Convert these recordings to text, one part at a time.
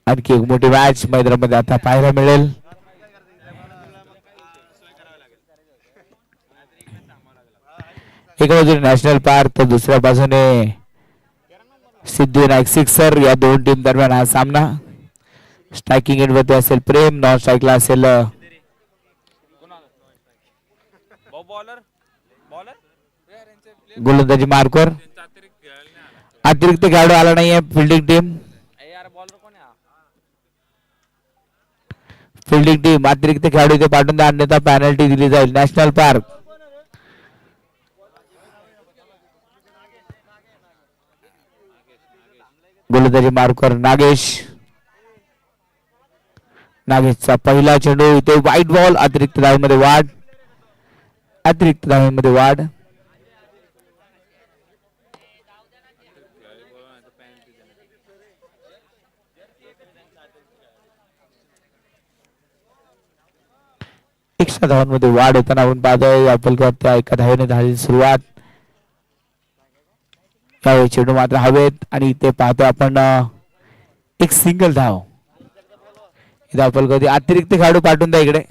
आणखी एक मोठी मॅच मैदानामध्ये आता पाहायला मिळेल. एका बाजूने नॅशनल पार्क तर दुसऱ्या बाजूने सिद्धिविनायक सिक्सर. या दोन टीम दरम्यान हा सामना. स्ट्रायकिंग एंड वरती असेल प्रेम, नॉन स्ट्राईकला असेल गोलंदाजी मार्कवर. अतिरिक्त खेळाडू आला नाहीये. फिल्डिंग टीम अतिरिक्त खेळाडू इथे पाठवून द्या, अन्यथा पॅनल्टी दिली जाईल. नॅशनल पार्क गोलंदाजी मार्कवर नागेशचा पहिला चेंडू इथे व्हाईट बॉल. अतिरिक्त धावेमध्ये वाढ. एक्स्ट्रा धावांमध्ये वाढ होताना आपण पाहतोय. आपल्याला एका धावेने झालेली सुरुवात. यावेळी चेंडू मात्र हवेत आणि इथे पाहतोय आपण एक सिंगल धाव. इथे आपण कधी अतिरिक्त खेळाडू पाठवून द्या इकडे.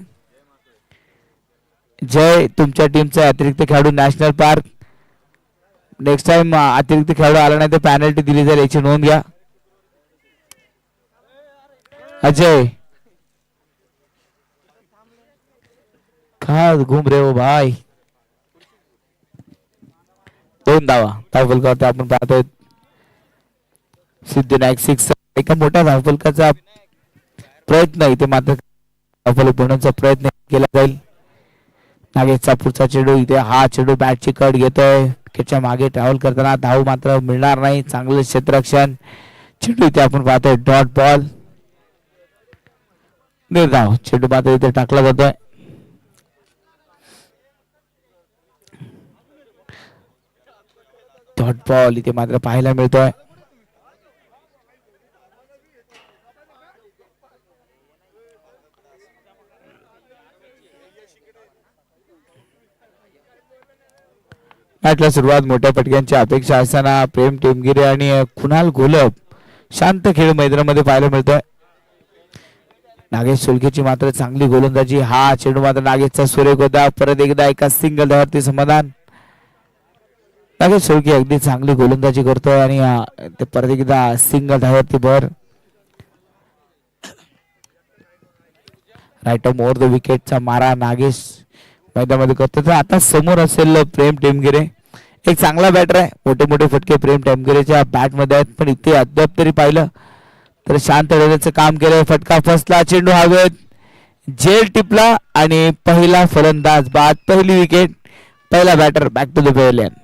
जय, तुमच्या टीमचा अतिरिक्त खेळाडू नॅशनल पार्क. नेक्स्ट टाइम अतिरिक्त खेळाडू आला नाही तर पॅनल्टी दिली जाईल, याची नोंद घ्या. अजय कहा घूम रहे हो भाई. 2 धावा धावफलकावरती आपण पाहतोय. सिद्धिविनायक सिक्स. एका मोठ्या धावफलकाचा प्रयत्न इथे मात्र धावफलक बनवण्याचा प्रयत्न केला जाईल. नागेशचा पुढचा चेंडू इथे. हा चेंडू बॅटची कट घेतोय. विकेटच्या मागे ट्रॅव्हल करताना धाव मात्र मिळणार नाही. चांगलं क्षेत्ररक्षण. चेंडू इथे आपण पाहतोय डॉट बॉल. निर्धाव चेंडू मात्र इथे टाकला जातोय. डॉट बॉल इथे मात्र पाहायला मिळतोय. मॅचला सुरुवात मोठ्या फटक्यांची अपेक्षा असताना प्रेम टेमगिरे आणि कुणाल घोलप शांत खेळ मैदानामध्ये पाहायला मिळतोय. नागेश सोलकेची मात्र चांगली गोलंदाजी. हा चेंडू मात्र नागेशचा सुरेख होता. परत एकदा एका सिंगल धावावरती समाधान. नागेश सोलके अगदी चांगली गोलंदाजी करतोय आणि ते परत एकदा सिंगल धावावरती भर. राईट ऑफ ओव्हर द विकेटचा मारा नागेश मैदानामध्ये करतो. तर आता समोर असेल प्रेम टेमगिरे. एक चांगला बॅटर आहे. मोठे मोठे फटके प्रेम टेमगिरेच्या बॅट मध्ये आहेत, पण इथे अद्याप तरी पाहिलं तर शांत राहण्याचं काम केलंय. फटका फसला. चेंडू हवेत. झेल टिपला आणि पहिला फलंदाज बाद. पहिली विकेट. पहिला batter back to the pavilion.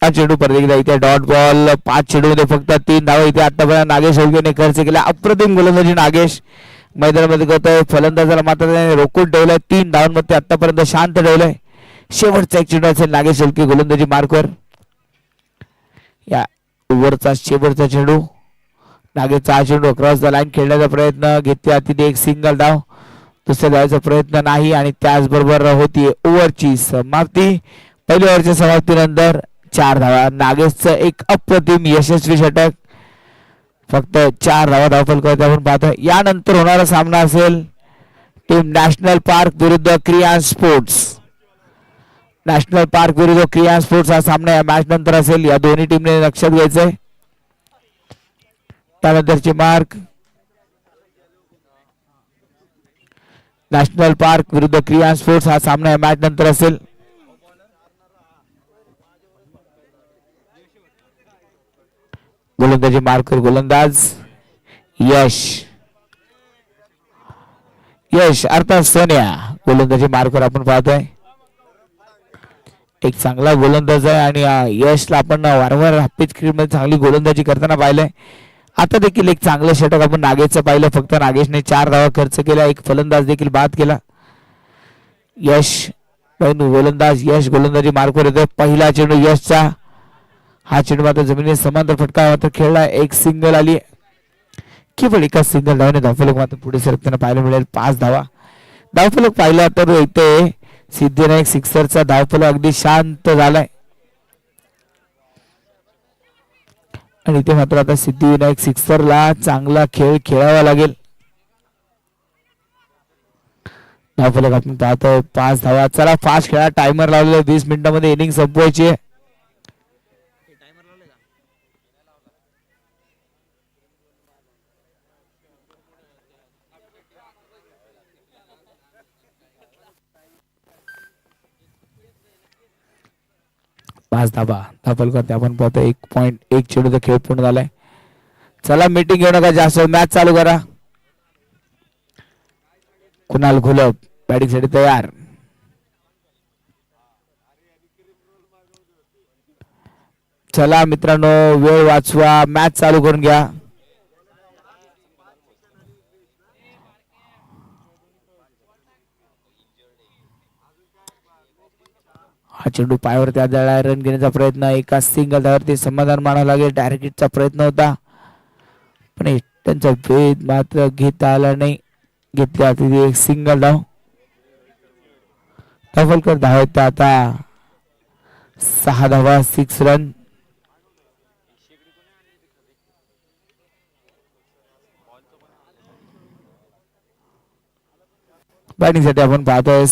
हा चेंडू परत एकदा इथे डॉट बॉल. 5 चेंडूमध्ये फक्त 3 धावा इथे आतापर्यंत नागेश सोलकेने खर्च केला. अप्रतिम गोलंदाजी नागेश मैदानामध्ये करतोय. फलंदाजाला मात्र त्याने रोखून ठेवलंय. 3 धावांमध्ये आतापर्यंत शांत ठेवलंय. शेवटचा एक चेंडू असेल नागेश सोलके गोलंदाजी मार्कवर. या ओव्हरचा शेवटचा चेंडू. नागेशचा हा चेंडू क्रॉस द लाईन खेळण्याचा प्रयत्न. घेते तिथे एक सिंगल धाव. दुसऱ्या धावाचा प्रयत्न नाही आणि त्याचबरोबर होती ओव्हरची समाप्ती. पहिल्या ओव्हरच्या समाप्तीनंतर 4 धावा. नागेशचं एक अप्रतिम यशस्वी षटक. फक्त 4 धावा धावफलकावरती आपण पाहतोय. यानंतर होणारा सामना असेल टीम नॅशनल पार्क विरुद्ध क्रियान स्पोर्ट्स. नॅशनल पार्क विरुद्ध क्रिया स्पोर्ट्स हा सामना या मॅच नंतर असेल. या दोन्ही टीमने लक्षात घ्यायचंय. त्यानंतरची मार्क नॅशनल पार्क विरुद्ध क्रिया स्पोर्ट्स हा सामना या मॅच नंतर असेल. गोलंदाजी मार्कर गोलंदाज यश अर्थात सोन्या गोलंदाजी मार्कर आपण पाहतोय. एक चांगला गोलंदाज आहे आणि यशला आपण वारंवार हाफिज क्रिकेटमध्ये चांगली गोलंदाजी करताना पाहिलंय. आता देखील एक चांगलं षटक आपण नागेशचं पाहिलं. फक्त नागेशने 4 धावा खर्च केला. एक फलंदाज देखील बाद केला. यश गोलंदाज यश गोलंदाजी मार्कवर येतोय. पहिला चेंडू यशचा. हा चेंडू मात्र जमिनीत समांतर फटका मात्र खेळला. एक सिंगल आली केवळ एका सिंगल धावाने धावफलक मात्र पुढे सरकताना पाहायला मिळेल. 5 धावा धावफलक पाहिला तर इथे सिद्धिविनायक सिक्सरचा धावफलक अगदी शांत झालाय आणि इथे मात्र आता सिद्धिविनायक सिक्सरला चांगला खेळ खेळावा लागेल. धावफलक आपण पाहतोय 5 धावा. चला फास्ट खेळा. टायमर लावलेला 20 मिनिटांमध्ये इनिंग संपवायची आहे. पाच धाबा धापल करते आपण पाहतो. 1.1 चेंडूचा खेळ पूर्ण झालाय. चला मीटिंग घेऊ नका जास्त. मॅच चालू करा. कुणाल घोलप बॅटिंग साठी तयार. चला मित्रांनो वेळ वाचवा. मॅच चालू करून घ्या. हा चेंडू पायावरती आदळला. रन घेण्याचा प्रयत्न. एका सिंगल धावावरती समाधान मानावं लागेल. डायरेक्ट हिटचा प्रयत्न होता पण त्यांचा भेद मात्र घेता आला नाही. घेतल्या तिथे एक सिंगल धाव. धावलकर धावत आता 6 धावा 6 रन. बॅटिंग साठी आपण पाहतोय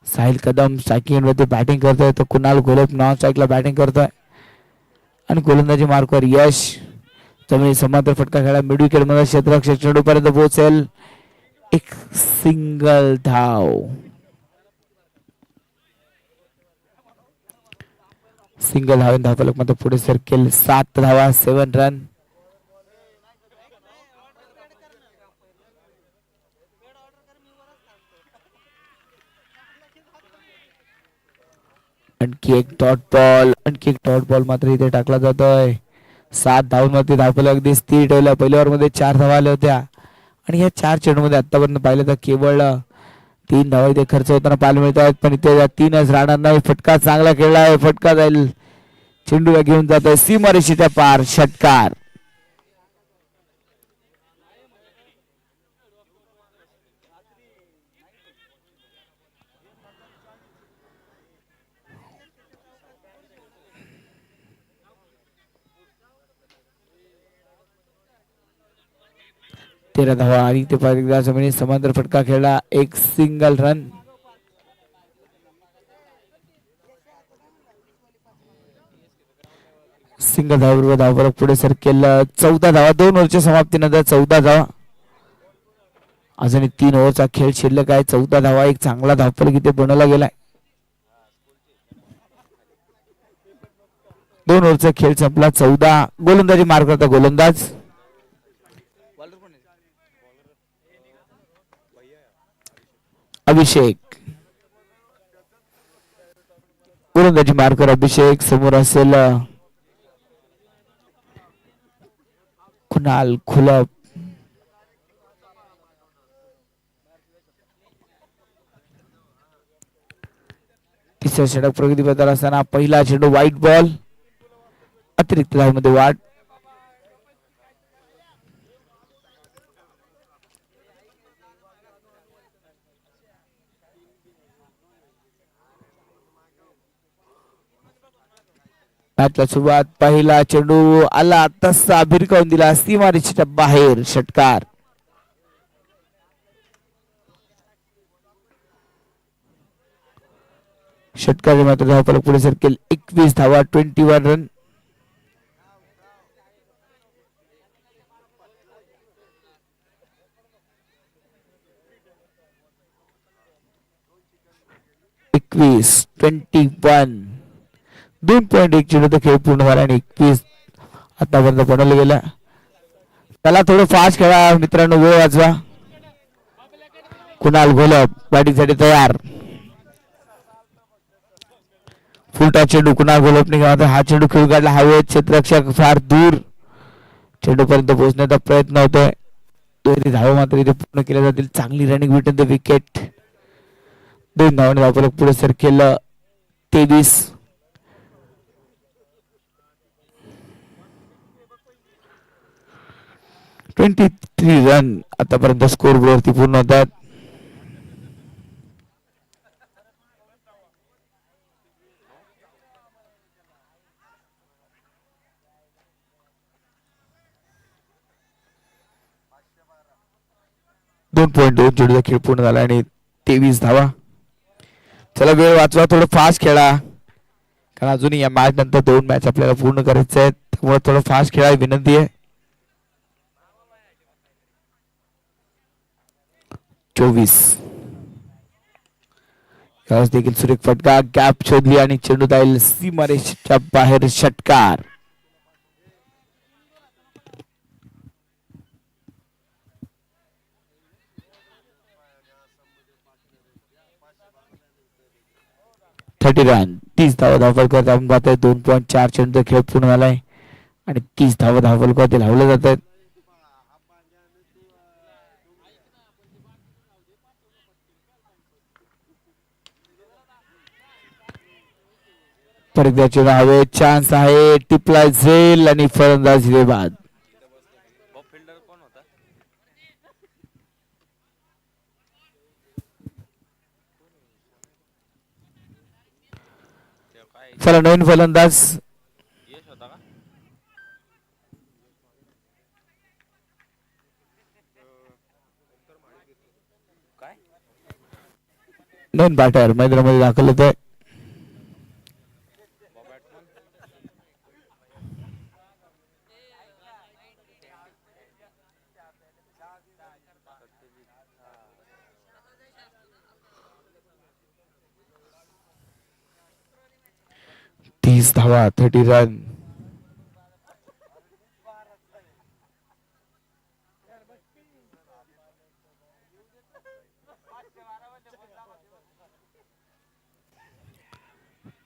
साहिल कदम स्ट्रायकिंग वरती बॅटिंग करतोय. तर कुणाल घोलप नॉन स्ट्राईकला बॅटिंग करतोय आणि गोलंदाजी मार्कवर यश. जमिनी समांतर फटका खेळा. मिड विकेट मध्ये क्षेत्ररक्षक चेंडू पर्यंत पोहोचेल. एक सिंगल धाव. सिंगल धावेन धावफलक मध्ये पुढे सरकेल. 7 धावा 7 रन. आणखी एक डॉट बॉल मात्र इथे टाकला जातोय. 7 धावांमध्ये धावफलक अगदी स्थिर ठेवला. पहिल्या ओव्हर मध्ये 4 धावा आल्या होत्या आणि या 4 चेंडू मध्ये आतापर्यंत पाहिलं तर केवळ 3 धावा इथे खर्च होताना पाहायला मिळत आहेत. पण इथे 3च राहणार नाही. फटका चांगला खेळला आहे. फटका जाईल. चेंडूला घेऊन जातोय सीमारेषेच्या पार. षटकार. तेरा धावा आणि ते जमिनीत समांतर फटका खेळला. एक सिंगल रन. सिंगल धावा धावफलक पुढे सरकेल. 14 धावा 2 ओव्हरच्या समाप्तीनंतर 14 धावा. अजून 3 ओव्हरचा खेळ शिल्लक आहे. 14 धावा. एक चांगला धावफलक इथे बनवला गेलाय. 2 ओव्हरचा खेळ संपला. 14. गोलंदाजी मार्क करता गोलंदाज अभिषेक. गोलंदाजी मार्कर अभिषेक. समोर असेल कुणाल घोलप. तिसऱ्या षटक प्रगतीपथावर असताना पहिला चेंडू व्हाईट बॉल. अतिरिक्त धावेमध्ये वाढ. मॅचला सुरुवात. पहिला चेंडू आला तसा भिरकावून दिला सीमारेषेच्या बाहेर. षटकार. षटकाचे मात्र धावफलक पुढे सरकेल. 21 धावा, 21 रन. एकवीस 21. 2.1 चेंडूचा खेळ पूर्ण झाला आणि 21 आतापर्यंत बनवलं गेला. त्याला थोडं फास्ट खेळा मित्रांनो, वेळ वाचवा. कुणाल घोलप बॅटिंगसाठी तयार. फुलटा चेंडू कुणाल घोलपने घेतला. हा चेंडू खेळून काढला हवेत. क्षेत्ररक्षक फार दूर चेंडू पर्यंत पोहोचण्याचा प्रयत्न होतोय. दोन्ही धावा मात्र इथे पूर्ण केल्या जातील. चांगली रनिंग विट द विकेट. 2 धावांनी धावफलक पुढे सरकेल. 23. 23 रन आतापर्यंत स्कोर बोर्डवरती पूर्ण होतात. .2 चेंडूचा खेळ पूर्ण झाला आणि 23 धावा. चला वेळ वाचवा, थोडं फास्ट खेळा कारण अजूनही या मॅच नंतर 2 मॅच आपल्याला पूर्ण करायचे आहेत. त्यामुळे थोडं फास्ट खेळा विनंती आहे. 24. देखील सुरेख फटका, गॅप शोधली आणि चेंडू जाईल सीमारेषेच्या बाहेर. षटकार. रन 30 धावा धावफलकावर आपण पाहतोय. 2.4 चेंडूचा खेळ पूर्ण झालाय आणि 30 धावा धावफलकावरती लावले जात आहेत. परत चेंडू हवे, चान्स आहे, टिपला झेल आणि फलंदाजी बाद. चला नवीन फलंदाज नवीन बॅटर मैदानामध्ये दाखल होतोय. धावा 30 रन.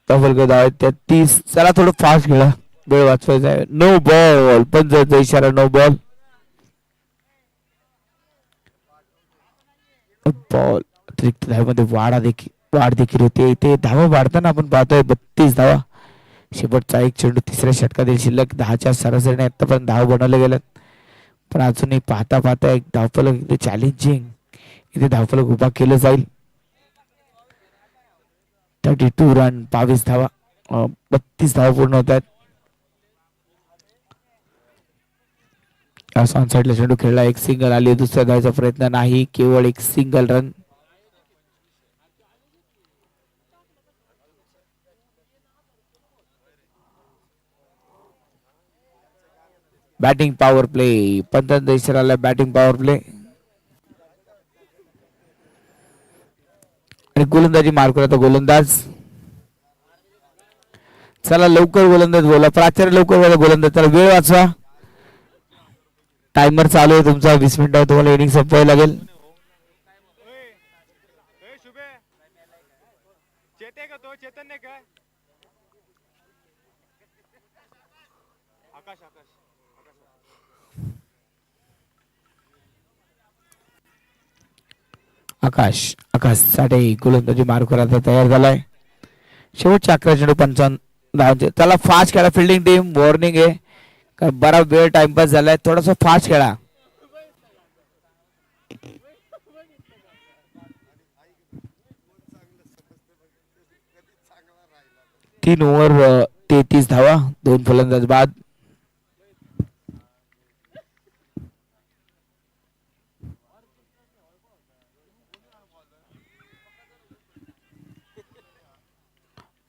धावा 30. चला थोडं फास्ट खेळा, वेळ वाचवायचा आहे. नो बॉल, पंचाचा इशारा, नो बॉल. बॉल अतिरिक्त धावेमध्ये वाढ देखील होते. इथे धावा वाढताना आपण पाहतोय 32 धावा. शेवटचा एक चेंडू तिसऱ्या षटकातील शिल्लक 10च्या सरासरीने आतापर्यंत धाव बनवले गेलेत. पण अजूनही पाहता पाहता एक धावफलक इथे चॅलेंजिंग इथे धावफलक उभा केलं जाईल. 32 रन 22 धावा 32 धावा पूर्ण होत आहेत. ऑन साईडला चेंडू खेळला, एक सिंगल आली. दुसऱ्या धावाचा प्रयत्न नाही, केवळ एक single run. Batting power play, पंचांचा इशारा, बॅटिंग पॉवर प्ले आणि गोलंदाजी मार्क करतो गोलंदाज. चला लवकर गोलंदाज बोला, प्राचार्य लवकर बोला गोलंदाज. चला वेळ वाचवा, टाइमर चालू आहे तुमचा. 20 मिनिटावर तुम्हाला इनिंग संपवावी लागेल. आकाश साठे गोलंदाजी मार्कवर आता तयार झालाय. शेवटच्या 11 चेंडू 55 धावांचे. त्याला फास्ट खेळा फिल्डिंग टीम, वॉर्निंग आहे कारण बराच वेळ टाइमपास झालाय. थोडासा फास्ट खेळा. 3 ओव्हर 33 धावा, 2 फलंदाज बाद.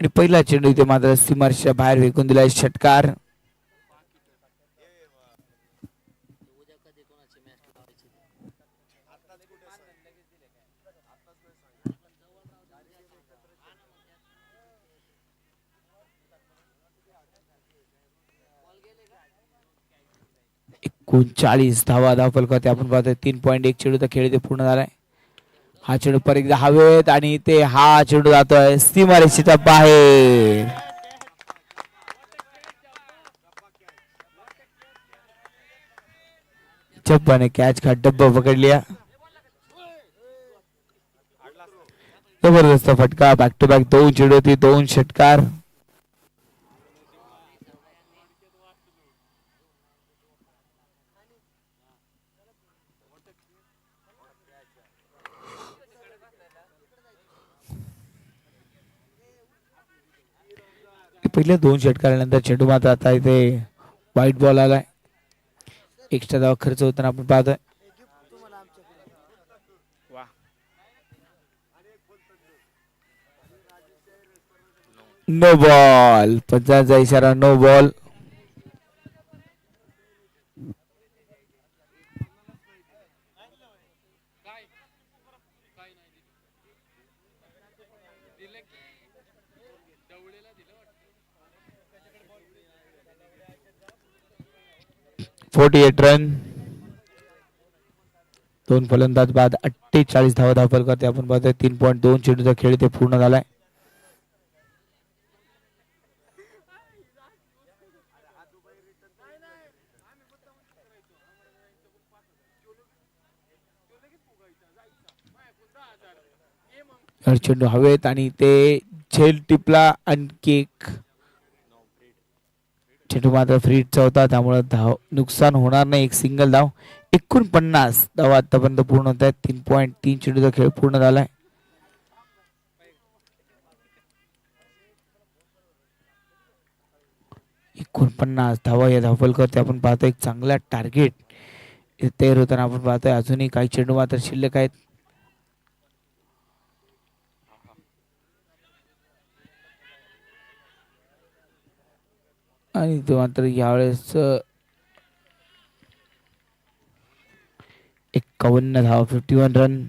आणि पहिला चेंडू इथे मात्र सीमारेषेच्या बाहेर फेकून दिलाय षटकार. एकोणचाळीस धावा धावफलकावरती आपण पाहतोय. 3.1 चेंडूचा खेळ इथे पूर्ण झालाय. हा चेंडू परत एकदा हवेत आणि ते हा चेंडू जातोय सीमारेषेच्या बाहेर. चप्पाने कॅच का डब्बा पकडलिया. जबरदस्त फटका. बॅक टू बॅक 2 चेंडू होती, 2 षटकार. पहिल्या 2 षटकारानंतर चेंडू मात्र आता इथे व्हाईट बॉल आलाय. एक्स्ट्रा धावा खर्च होताना आपण पाहतोय. No ball. पंचांचा इशारा नो बॉल. रन. 2 फलंदाज बाद 48 धावा धावफलकावरती आपण पाहतोय. 3.2 चेंडूचा खेळ ते पूर्ण झालाय. चेंडू हवेत आणि ते झेल टिपला. आणखी एक चेंडू मात्र फ्रीटचा होता त्यामुळे धाव नुकसान होणार नाही. एक सिंगल धाव. 49 धावा आतापर्यंत पूर्ण होत आहेत. 3.3 चेंडूचा खेळ पूर्ण झालाय. एकोणपन्नास धावा या धावफलकावरती आपण पाहतोय. एक चांगला टार्गेट तयार होताना आपण पाहतोय. अजूनही काही चेंडू मात्र शिल्लक आहेत. आणि तो मात्र यावेळेस 51 धावा 51 रन.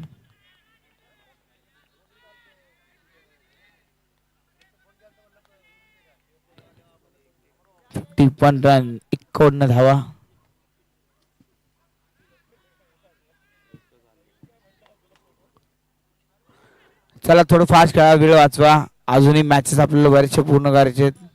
रन 51 धावा. चला थोडं फास्ट खेळा, वेळ वाचवा. अजूनही मॅचेस आपल्याला बरेचसे पूर्ण करायचे आहेत.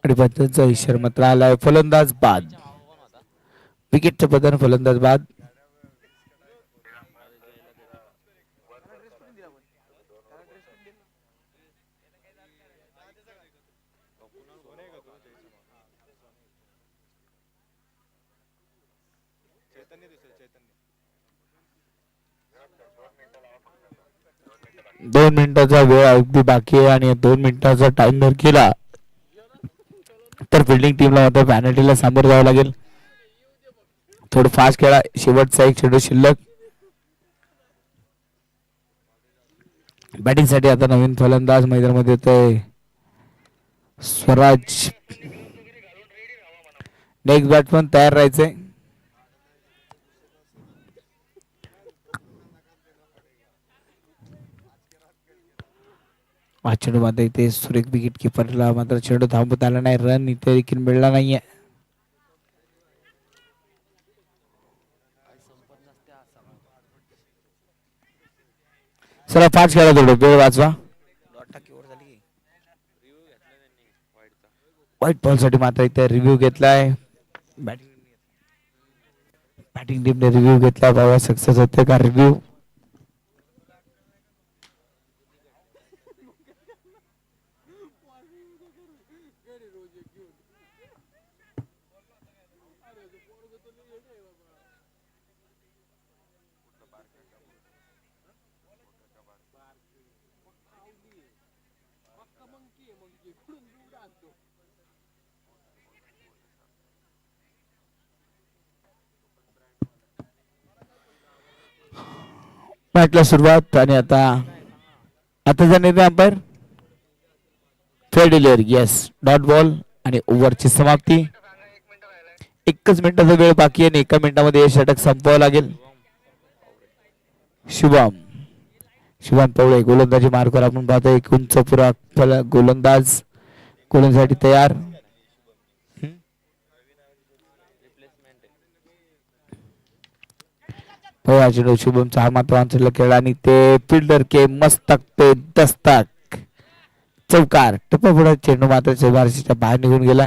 आणि पंचांचा इशारा मात्र आलाय. फलंदाज बाद. विकेटच्या पदाने फलंदाज बाद. दोन मिनिटाचा वेळ अगदी बाकी आहे आणि 2 मिनिटाचा टाइम जर केला तर फिल्डिंग टीमला मात्र पॅनल्टीला सामोरं जावं लागेल. थोडं फास्ट खेळा. शेवटचा एक चेंडू शिल्लक. बॅटिंग साठी आता नवीन फलंदाज मैदानामध्ये येतोय स्वराज नेक्स्ट बॅट्समन तयार राहायचंय. चेंडू मात्र इथे सुरेख विकेट किपरला मात्र चेंडू थांबवता आला नाही. रन इथे देखील मिळला नाहीये. चला पाच खेळा थोडं वेळ वाचवा. व्हाईट बॉल साठी मात्र इथे रिव्ह्यू घेतलाय. बॅटिंग टीमने रिव्ह्यू घेतला. बाबा सक्सेस होते का रिव्ह्यू. मॅचला सुरुवात आणि आताचा निर्णय umpire fair delivery. Yes dot ball आणि ओव्हरची समाप्ती. एकच मिनिटाचा वेळ बाकी आहे आणि एका मिनिटामध्ये हे षटक संपवावं लागेल. शुभम पवळे गोलंदाजी मार्गावर आपण पाहतोय. एक उंच पुरा गोलंदाज गोलंदाजीसाठी तयार. शुभमचा हा मात्र खेळला आणि ते फिल्डर के मस्तक पे दस्तक चौकार. टप्पा पुढे चेंडू मात्र बारशीच्या बाहेर निघून गेला.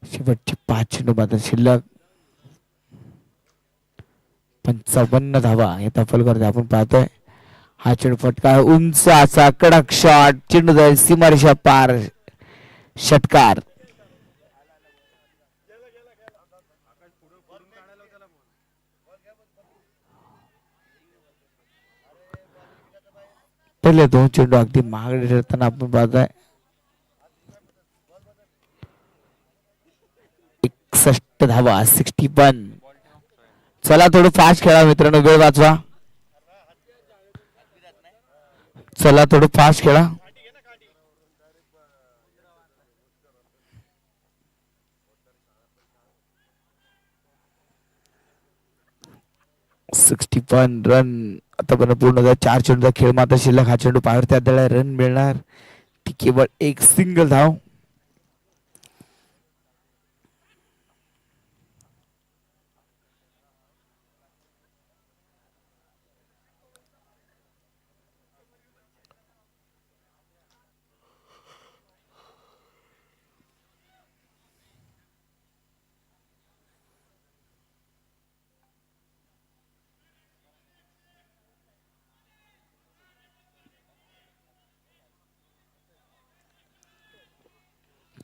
शेवटचे 5 चेंडू मात्र शिल्लक. 55 धावा येता फलक आपण पाहतोय. हा चेंडू फटका उंच असा कडक शॉट. चेंडू जाईल सीमारेषा पार. षटकार. पहिले 2 चेंडू अगदी महागडे ठरताना आपण पाहतोय. 61 धावा 61. चला थोडं फास्ट खेळा मित्रांनो. वेळ वाचवा. चला थोडं फास्ट खेळा. रन आतापर्यंत पूर्ण 4 चेंडूचा खेळ मात्र शिल्लक. हा चेंडू पाहावर त्या रन मिळणार ती केवळ एक सिंगल धाव.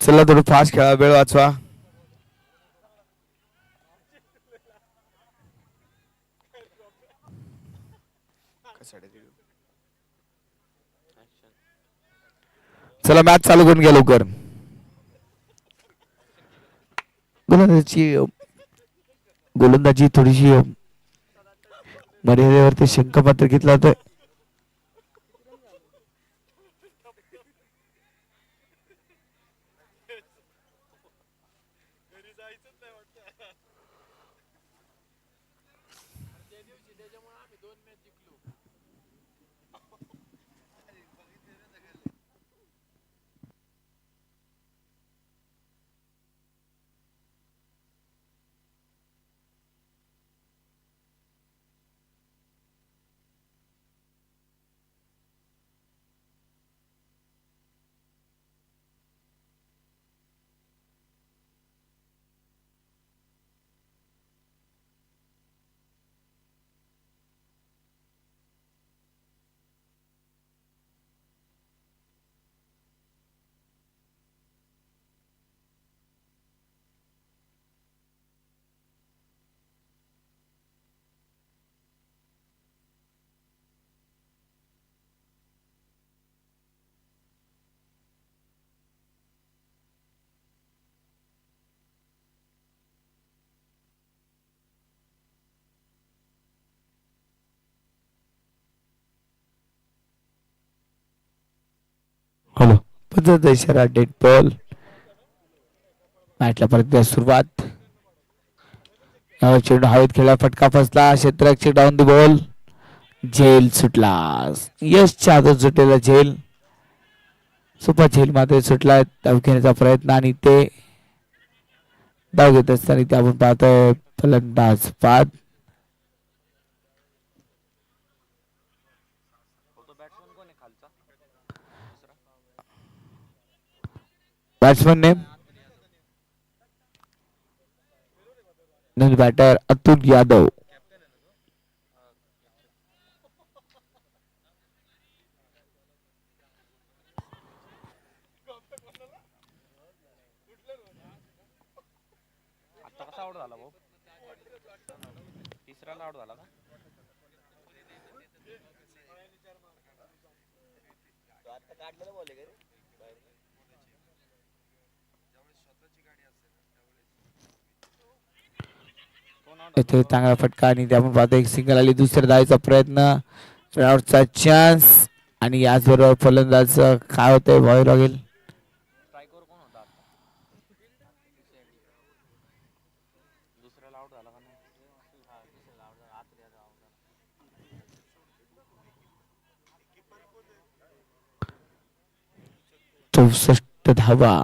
चला थोडं फास्ट खेळा. वेळ वाचवा. चला मॅच चालू करून घ्या लवकर. गोलंदाजी थोडीशी मर्यादेवरती शंकापात्र घेतला होता. पंचाचा इशारा डेड बॉल. मॅचला परत सुरुवात. यावर चेंडू हवेत खेळला फटका फसला क्षेत्ररक्षक डाऊन द बॉल. झेल सुटला. यशच्या हातात सुटलेला झेल. सुपर झेल मात्र सुटला. धाव घेण्याचा प्रयत्न आणि ते धाव घेत असताना ते आपण पाहतोय फलंदाज बाद. Batsman name batter Atul Yadav. Out झाला भाऊ. तिसऱ्याला आउट झाला का? आता काढलेलं बॉल आहे का रे? इथे चांगला फटका आणि आपण पाहतो एक सिंगल आली. दुसऱ्या धावेचा प्रयत्न. रनआउटचा चान्स आणि याचबरोबर फलंदाज काय होतंय व्हावं लागेल. स्ट्रायकर कोण होता आता? दुसऱ्याला आउट झाला का नाही? हा दुसऱ्याला आउट झाला. आत गेला आउट झाला. 64 धावा.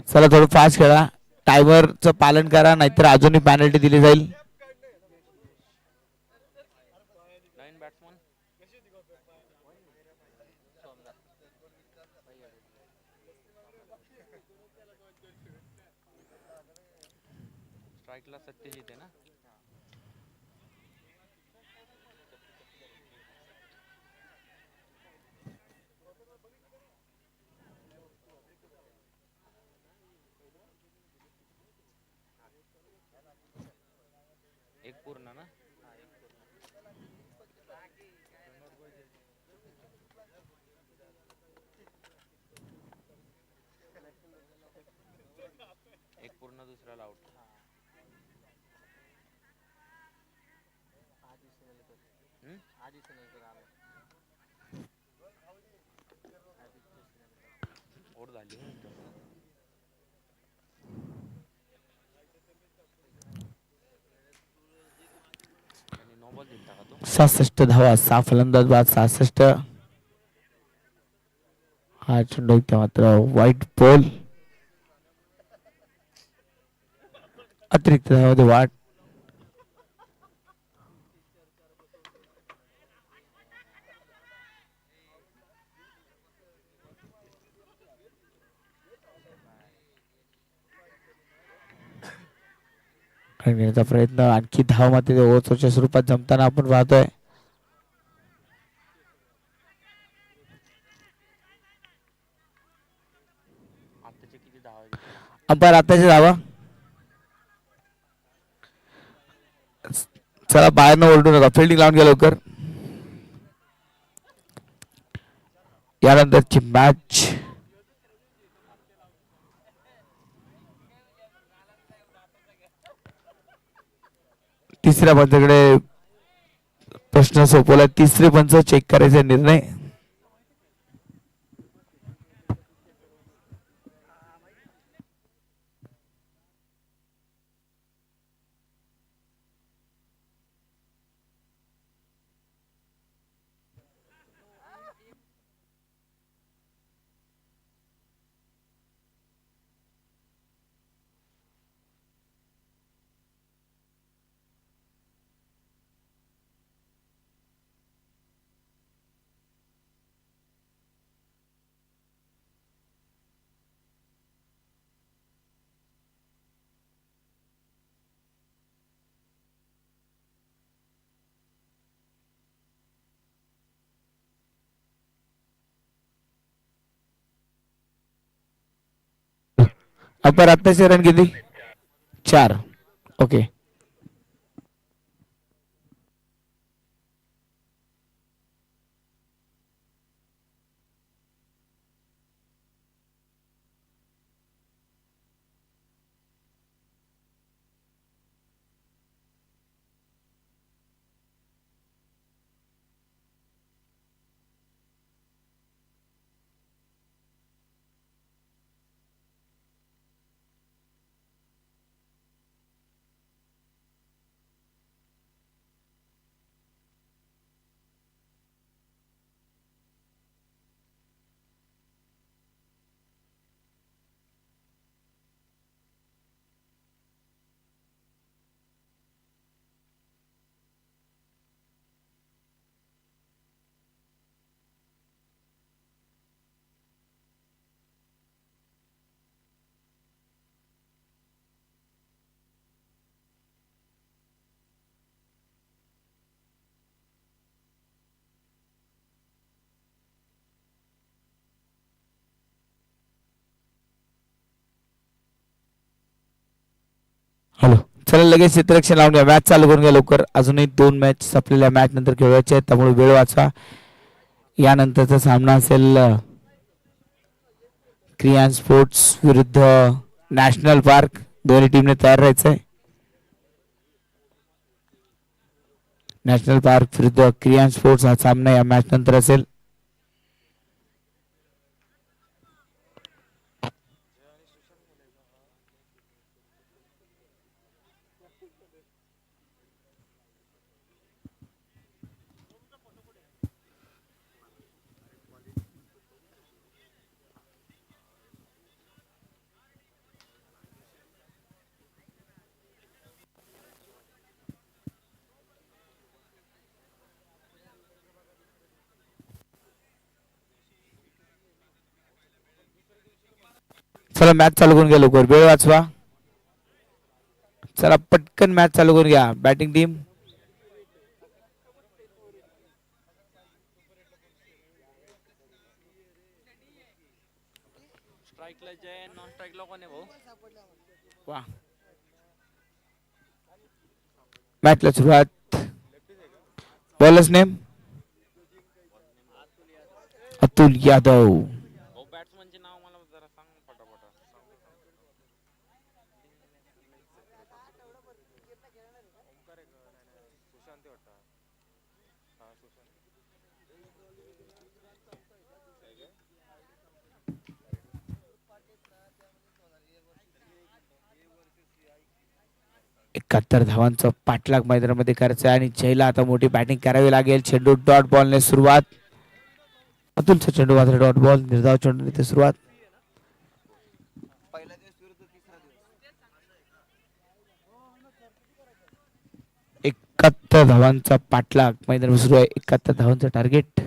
चला थोडं फास्ट खेळा. टायमरचं पालन करा नाहीतर अजूनही पॅनल्टी दिली जाईल. नवीन बॅट्समन स्ट्राइकला सत्यजित आहे ना? एक पूर्ण ना? एक पूर्ण दुसऱ्याला आउट. आउट झाली म्हणतो. 66 धावा. 6 फलंदाज बाद. 66. हा चेंडू मात्र व्हाईट बॉल. अतिरिक्त धावामध्ये वाढ. घेण्याचा प्रयत्न. आणखी धाव मात्र ओव्हरच्या स्वरूपात जमताना आपण पाहतोय. अंपायर आताची धावा. चला बाहेर न ओरडू नका. फिल्डिंग लावून घ्या लवकर. यानंतरची मॅच तिसऱ्या पंचाकडे प्रश्न सोपवला. तिसरे पंच चेक करायचा निर्णय. अंपायर आत्ताचे रन किती? 4. ओके. चला लगेच क्षेत्ररक्षण लावून घ्या. मॅच चालू करून घ्या लवकर. अजूनही 2 मॅच संपलेल्या मॅच नंतर खेळवायचे आहेत, त्यामुळे वेळ वाचवा. यानंतरचा सामना असेल क्रियान स्पोर्ट्स विरुद्ध नॅशनल पार्क. दोन्ही टीमने तयार राहायचंय. नॅशनल पार्क विरुद्ध क्रियान स्पोर्ट्स हा सामना या मॅच नंतर असेल. चला मॅच चालू करून घ्या लवकर. वेळ वाचवा. चला पटकन मॅच चालू करून घ्या. बॅटिंग टीम स्ट्राईकला जय, नॉन स्ट्राईकला कोण आहे भाऊ? वा. मॅचला सुरुवात. Bowlers name Atul Yadav. भाऊ बॅट्समनचे नाव मला जरा सांग फटाफट. एकाहत्तर धावांचा पाठलाग मैदानामध्ये करायचा आणि जयला आता मोठी बॅटिंग करावी लागेल. चेंडू डॉट बॉलने सुरुवात. अतुलचा चेंडू मात्र डॉट बॉल. निर्धाव चेंडू इथे सुरुवात. 71 धावांचा पाठलाग मैदानामध्ये सुरू आहे. 71 धावांचं टार्गेट.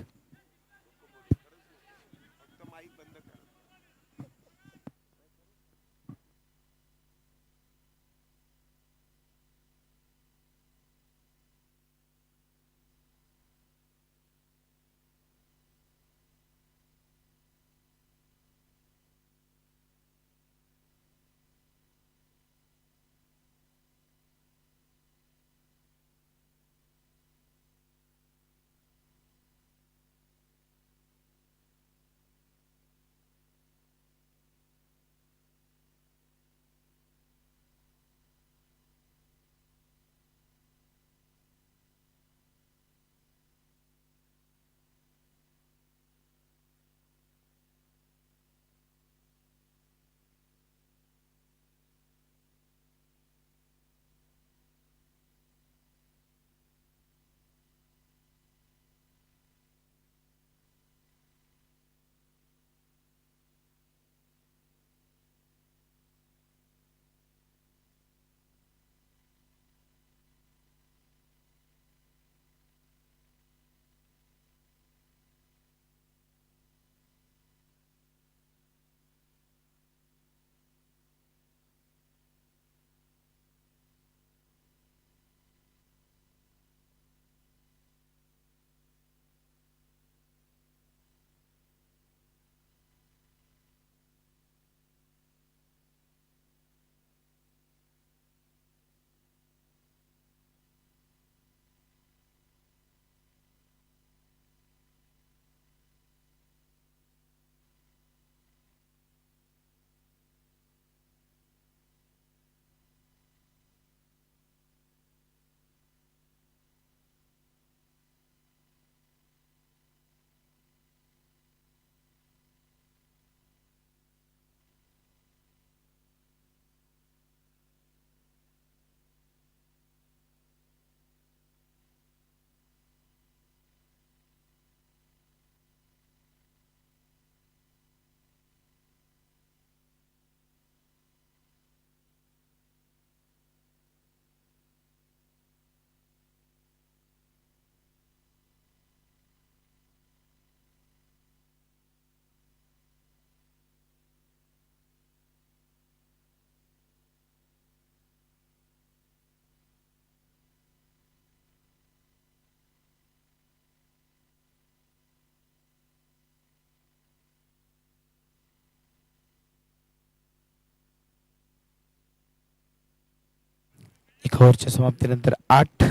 एक ओव्हरच्या समाप्तीनंतर 8.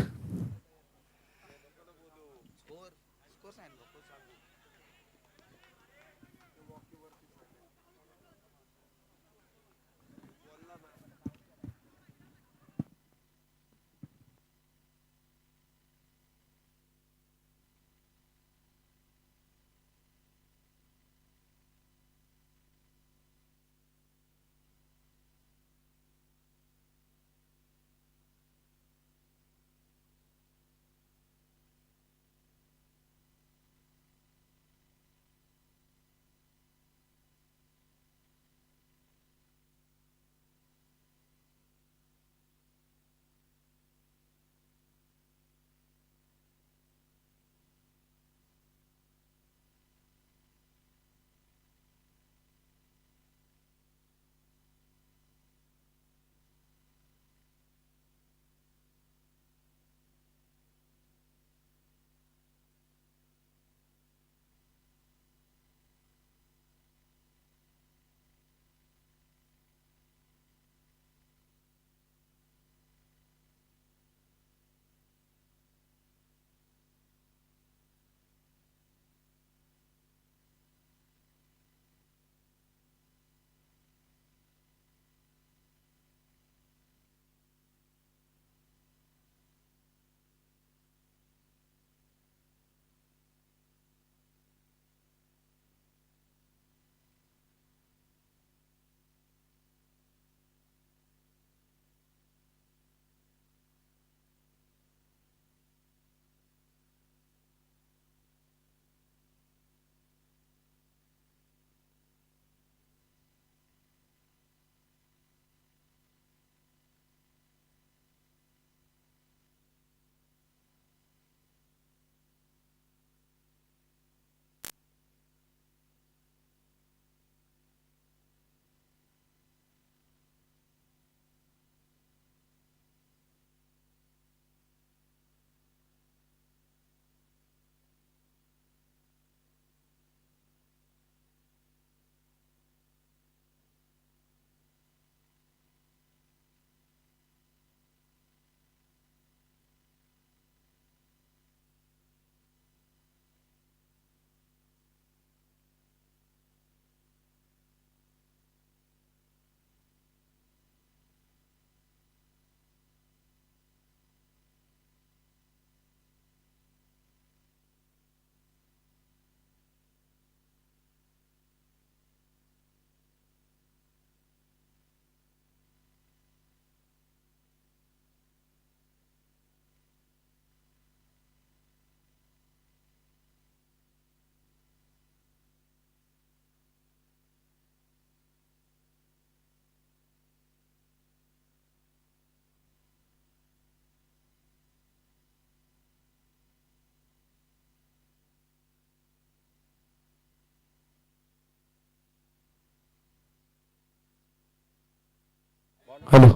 हॅलो.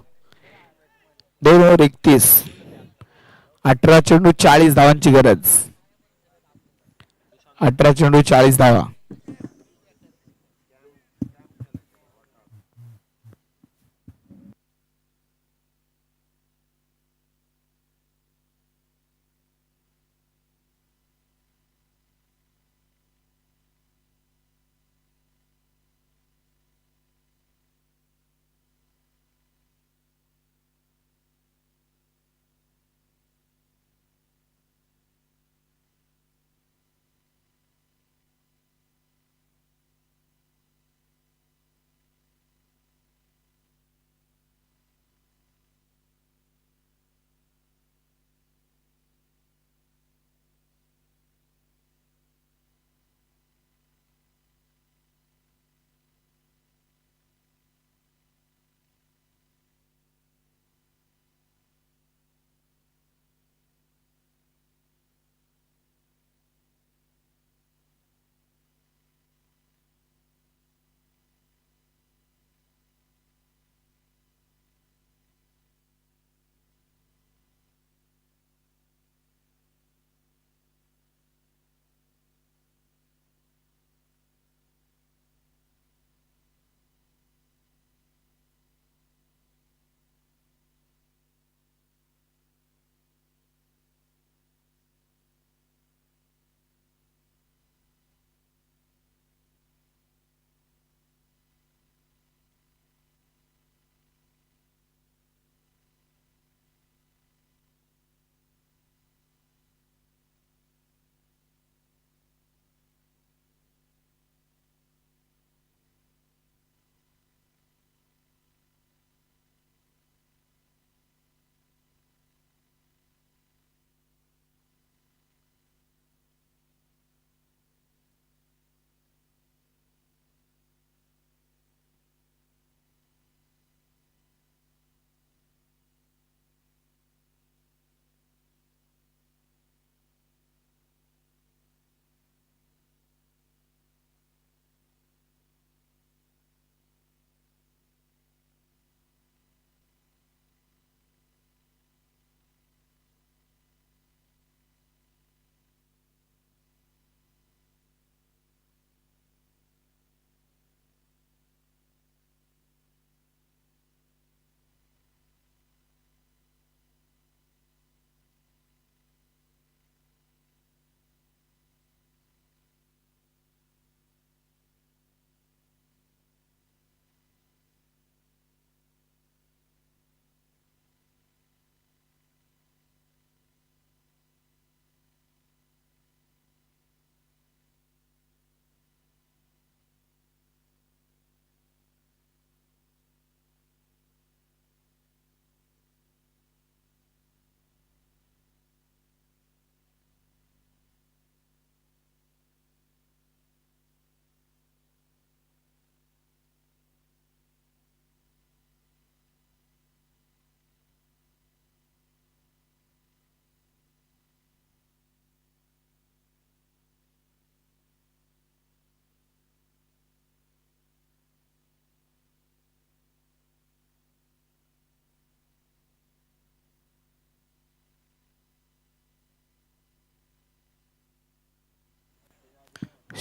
2 ओव्हर 31. 18 चेंडू 40 धावांची गरज. 18 चेंडू 40 धावा.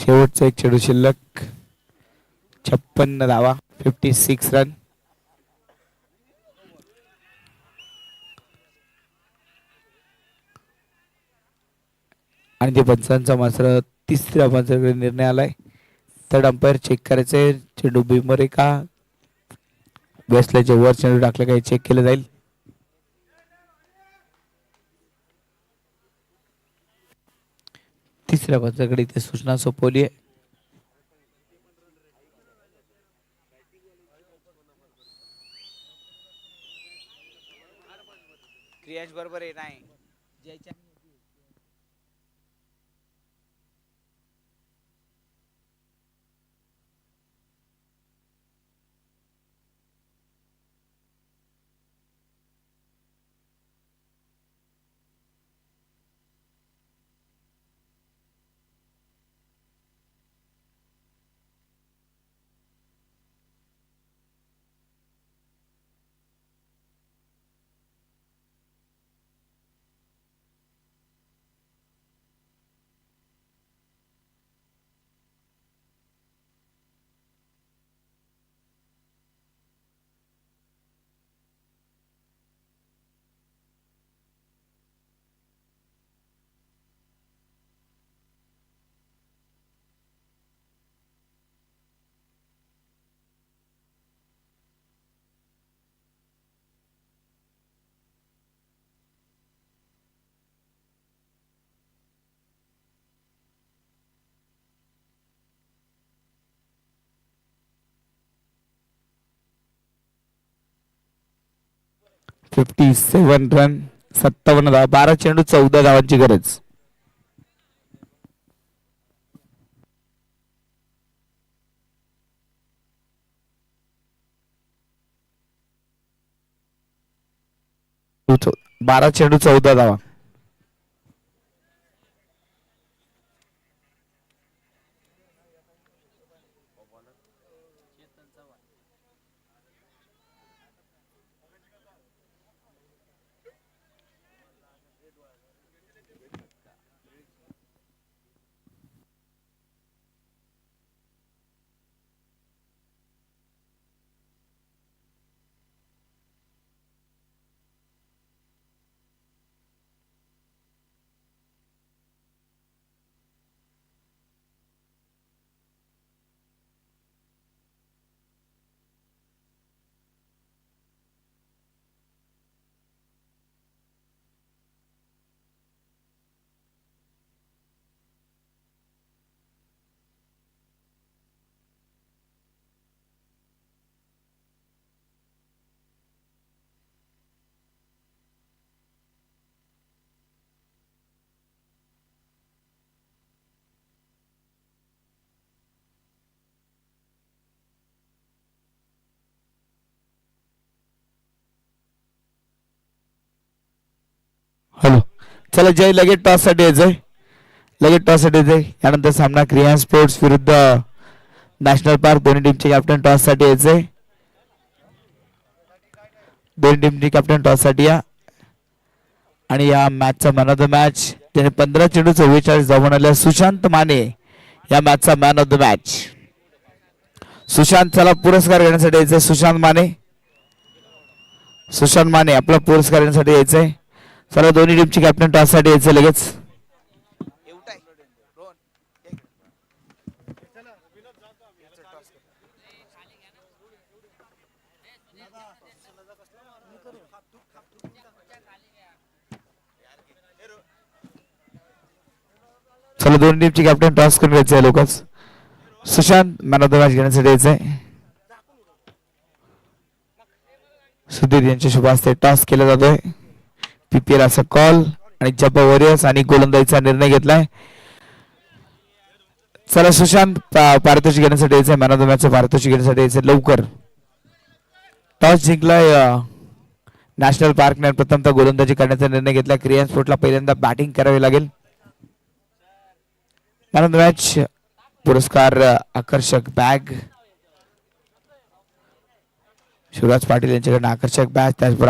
शेवटचा एक चेंडू शिल्लक. 56 धावा, 56 रन. आणि ते पंचांचा मात्र तिसऱ्या पंचाकडे निर्णय आलाय. थर्ड अंपायर चेक करायचे चेंडू बीमवर आहे का बेसल्याच्या वर चेंडू टाकलं काही चेक केलं जाईल. तिसऱ्या पंचाकडे इथे सूचना सोपवली आहे. क्रियाश बरोबर आहे नाही. 57 रन, 57 धावा, 12 चेंडू 14 धावांची गरज. बारा चेंडू 14 धावा. हॅलो, चला जय लगेच टॉस साठी यायचंय. लगेच टॉस साठी यायचंय. यानंतर सामना क्रिया स्पोर्ट्स विरुद्ध नॅशनल पार्क. दोन्ही टीमचे कॅप्टन टॉस साठी यायचंय. दोन्ही टीमचे कॅप्टन टॉस साठी या. आणि या मॅचचा मॅन ऑफ द मॅच त्याने 15 चेंडू 44 धावा बनवल्या सुशांत माने या मॅचचा man of the match. Sushant चला पुरस्कार घेण्यासाठी यायचंय. सुशांत माने आपला पुरस्कार घेण्यासाठी यायचंय. चला दोन्ही टीमची कॅप्टन टॉस साठी यायचं लगेच. चला दोन्ही टीमची कॅप्टन टॉस करून घ्यायचंय लोकच. Sushant man of the match घेण्यासाठी यायचंय. सुधीर यांच्या शुभ हस्ते टॉस केला जातोय. पीपीएल असा कॉल आणि जब्बा वॉरियर्स आणि गोलंदाजीचा निर्णय घेतलाय. चला सुशांत पारितोषिक घेण्यासाठी यायचंय. मॅन ऑफ द मॅच पारितोषिक घेण्यासाठी यायचंय लवकर. टॉस जिंकलाय नॅशनल पार्कने. प्रथमतः गोलंदाजी करण्याचा निर्णय घेतला. क्रिया स्पोर्टला पहिल्यांदा बॅटिंग करावी लागेल. मॅन ऑफ द मॅच पुरस्कार आकर्षक बॅग शिवराज पाटील यांच्याकडे आकर्षक बॅग त्याचबरोबर